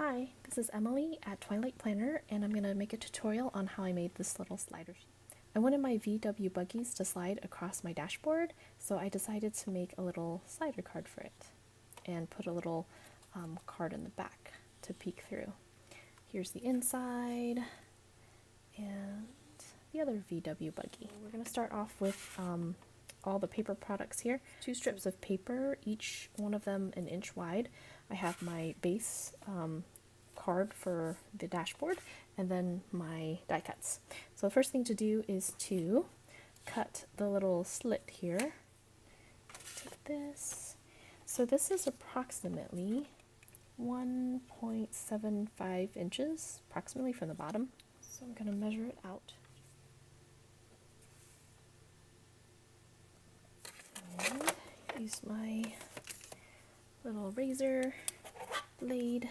Hi, this is Emily at Twilight Planner, and I'm going to make a tutorial on how I made this little slider. I wanted my VW buggies to slide across my dashboard, so I decided to make a little slider card for it and put a little card in the back to peek through. Here's the inside and the other VW buggy. We're going to start off with all the paper products here. 2 strips of paper, each one of them an inch wide. I have my base card for the dashboard and then my die cuts. So the first thing to do is to cut the little slit here. Take this. So this is approximately 1.75 inches, approximately from the bottom. So I'm going to measure it out. And use my little razor blade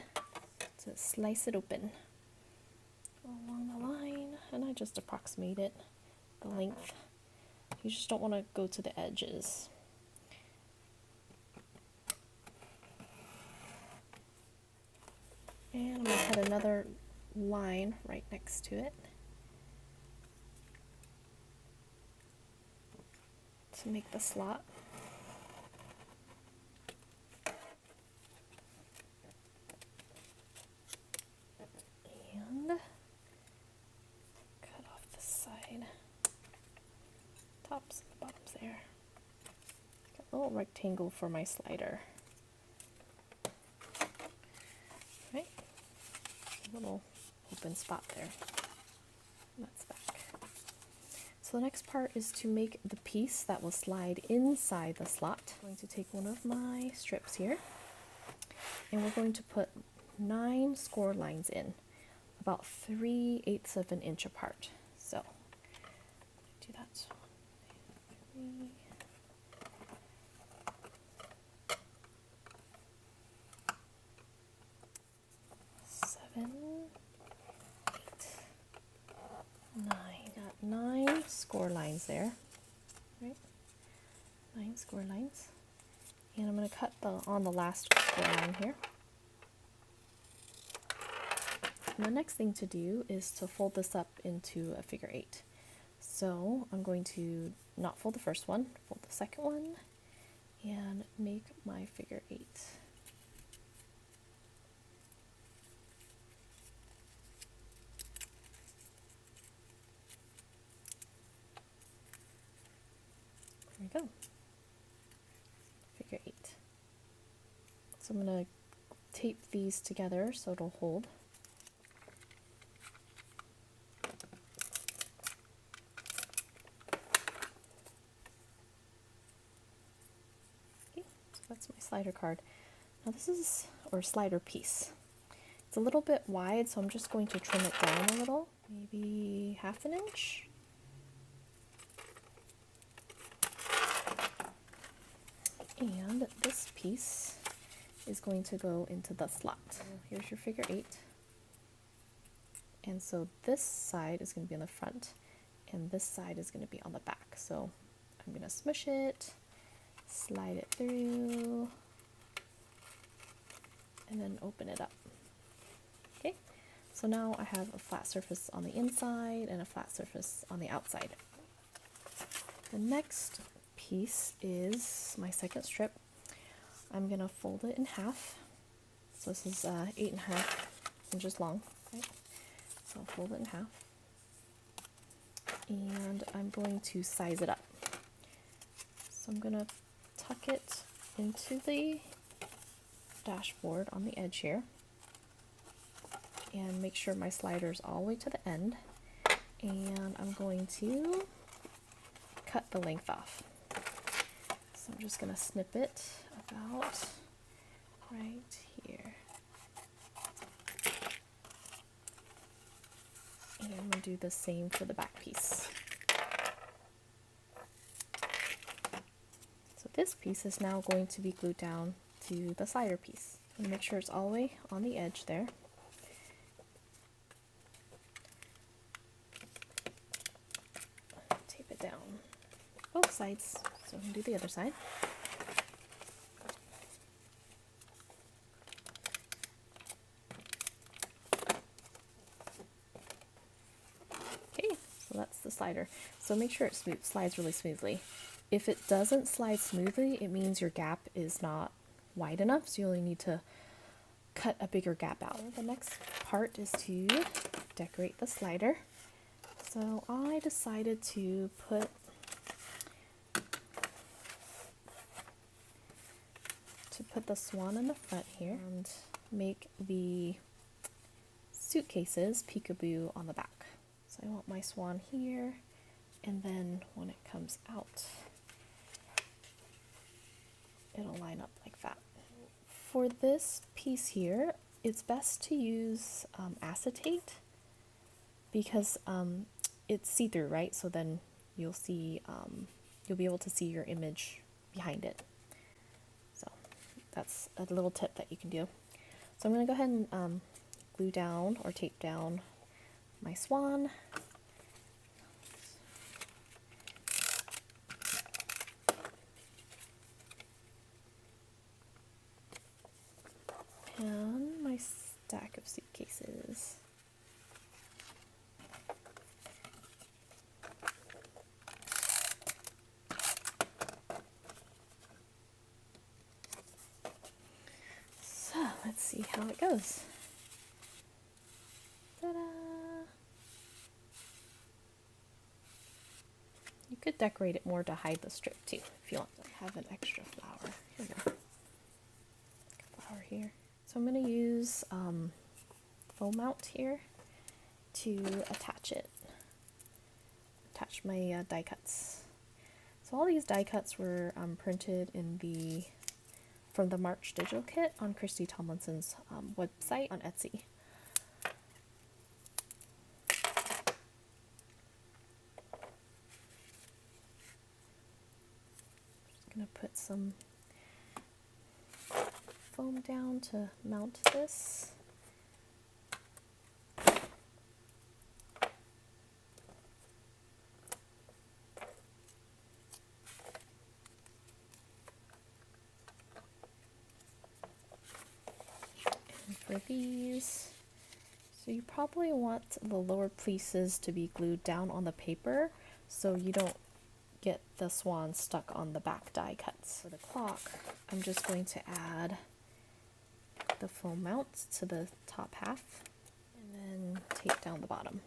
to slice it open along the line, and I just approximate it, the length. You just don't want to go to the edges. And I'm going to cut another line right next to it to make the slot. And cut off the side, tops and the bottoms there. Got a little rectangle for my slider. Right, a little open spot there. That's back. So the next part is to make the piece that will slide inside the slot. I'm going to take one of my strips here, and we're going to put 9 score lines in, about 3/8 of an inch apart. So do that. 1, 2, 3, 7, 8, 9. Got 9 score lines there, right? 9 score lines, and I'm going to cut on the last score line here. And the next thing to do is to fold this up into a figure 8. So I'm going to not fold the first one, fold the second one, and make my figure 8. There we go. Figure 8. So I'm going to tape these together so it'll hold. That's my slider card. Now this is, or slider piece. It's a little bit wide, so I'm just going to trim it down a little, maybe 1/2 inch. And this piece is going to go into the slot. So here's your figure 8. And so this side is going to be on the front, and this side is going to be on the back. So I'm going to smush it, slide it through, and then open it up. Okay, so now I have a flat surface on the inside and a flat surface on the outside. The next piece is my second strip. I'm going to fold it in half. So this is 8.5 inches long, right? So I'll fold it in half. And I'm going to size it up. So I'm going to tuck it into the dashboard on the edge here and make sure my slider's all the way to the end, and I'm going to cut the length off. So I'm just going to snip it about right here, and I'm going to do the same for the back piece. This piece is now going to be glued down to the slider piece. I'm going to make sure it's all the way on the edge there. Tape it down both sides, so I'm going to do the other side. slider. So make sure it slides really smoothly. If it doesn't slide smoothly, it means your gap is not wide enough, so you only need to cut a bigger gap out. The next part is to decorate the slider. So I decided to put the swan in the front here and make the suitcases peekaboo on the back. So I want my swan here, and then when it comes out, it'll line up like that. For this piece here, it's best to use acetate because it's see-through, right? So then you'll see, you'll be able to see your image behind it. So that's a little tip that you can do. So I'm going to go ahead and glue down or tape down my swan. And my stack of suitcases. So let's see how it goes. Ta-da! You could decorate it more to hide the strip too, if you want to have an extra flower. Here we go. Flower here. So I'm going to use foam mount here to attach it. Attach my die cuts. So all these die cuts were printed in from the March digital kit on Christy Tomlinson's website on Etsy. Just gonna put some foam down to mount this. And for these, so you probably want the lower pieces to be glued down on the paper so you don't get the swan stuck on the back die cuts. For the clock, I'm just going to add the foam mount to the top half and then tape down the bottom.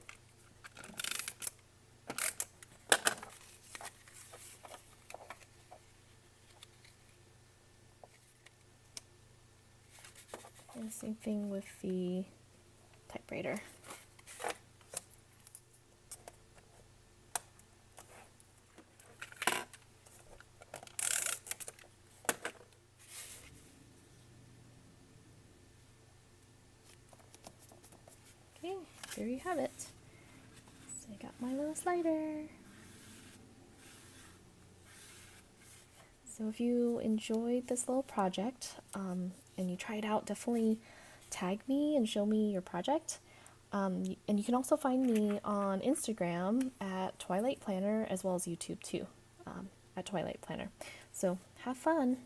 And same thing with the typewriter. Okay, there you have it. So I got my little slider. So if you enjoyed this little project and you try it out, definitely tag me and show me your project. And you can also find me on Instagram at Twilight Planner, as well as YouTube too, at Twilight Planner. So have fun!